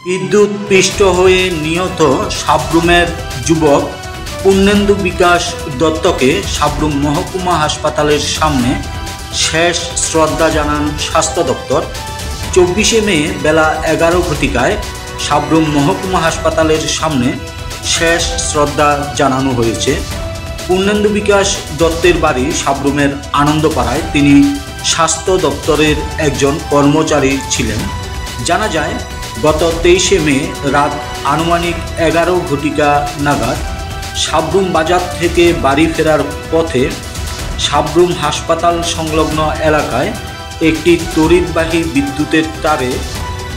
বিদ্যুৎ পৃষ্ঠ হয়ে নিহত সাব্রুমের যুবক পূর্ণেন্দু বিকাশ দত্তকে সাব্রুম মহকুমা হাসপাতালের সামনে শেষ শ্রদ্ধা জানান স্বাস্থ্য দপ্তর। 24শে মে বেলা 11 ঘটিকায় সাব্রুম মহকুমা হাসপাতালের সামনে শেষ শ্রদ্ধা জানানো হয়েছে। পূর্ণেন্দু বিকাশ দত্তের বাড়ি সাব্রুমের আনন্দপাড়ায়। তিনি স্বাস্থ্য দপ্তরের একজন কর্মচারী ছিলেন। জানা যায়, গত 23শে মে রাত আনুমানিক 11 ঘটিকা নাগাদ সাব্রুম বাজার থেকে বাড়ি ফেরার পথে সাব্রুম হাসপাতাল সংলগ্ন এলাকায় একটি তড়িৎবাহী বিদ্যুতের তারে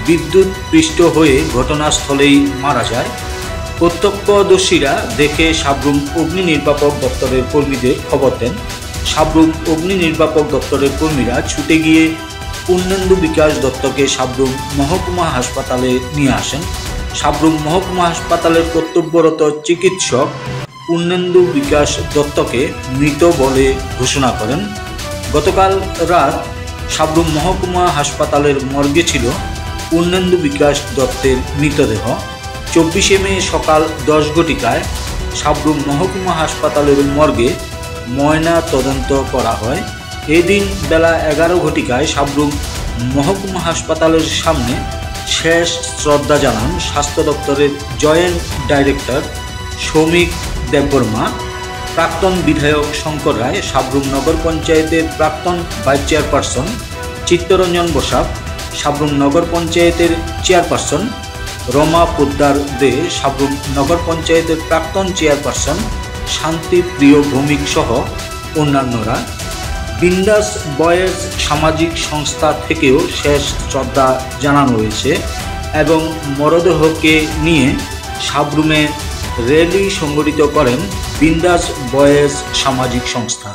বিদ্যুৎ পৃষ্ঠ হয়ে ঘটনাস্থলেই মারা যায়। প্রত্যক্ষদর্শীরা দেখে সাব্রুম অগ্নি নির্বাপক দপ্তরের কর্মীদের খবর দেন। সাব্রুম অগ্নি নির্বাপক দপ্তরের কর্মীরা ছুটে গিয়ে পূর্ণেন্দু বিকাশ দত্তকে সাব্রুম মহকুমা হাসপাতালে নিয়ে আসেন। সাব্রুম মহকুমা হাসপাতালের কর্তব্যরত চিকিৎসক পূর্ণেন্দু বিকাশ দত্তকে মৃত বলে ঘোষণা করেন। গতকাল রাত সাব্রুম মহকুমা হাসপাতালের মর্গে ছিল পূর্ণেন্দু বিকাশ দত্তের মৃতদেহ। 24শে মে সকাল 10 ঘটিকায় সাব্রুম মহকুমা হাসপাতালের মর্গে ময়না তদন্ত করা হয়। এদিন বেলা 11 ঘটিকায় সাব্রুম মহকুমা হাসপাতালের সামনে শেষ শ্রদ্ধা জানান স্বাস্থ্য দপ্তরের জয়েন্ট ডাইরেক্টর সৌমিক দেববর্মা, প্রাক্তন বিধায়ক শঙ্কর রায়, সাব্রুম নগর পঞ্চায়েতের প্রাক্তন ভাইস চেয়ারপারসন চিত্তরঞ্জন বসাক, সাব্রুম নগর পঞ্চায়েতের চেয়ারপারসন রমা পোদ্দার দে, সাব্রুম নগর পঞ্চায়েতের প্রাক্তন চেয়ারপারসন শান্তিপ্রিয় ভৌমিক সহ অন্যান্যরা। বিন্দাস বয়েজ সামাজিক সংস্থা থেকেও শেষ শ্রদ্ধা জানানো হয়েছে এবং মরদেহকে নিয়ে সাব্রুমে র্যালি সংগঠিত করেন বিন্দাস বয়েজ সামাজিক সংস্থা।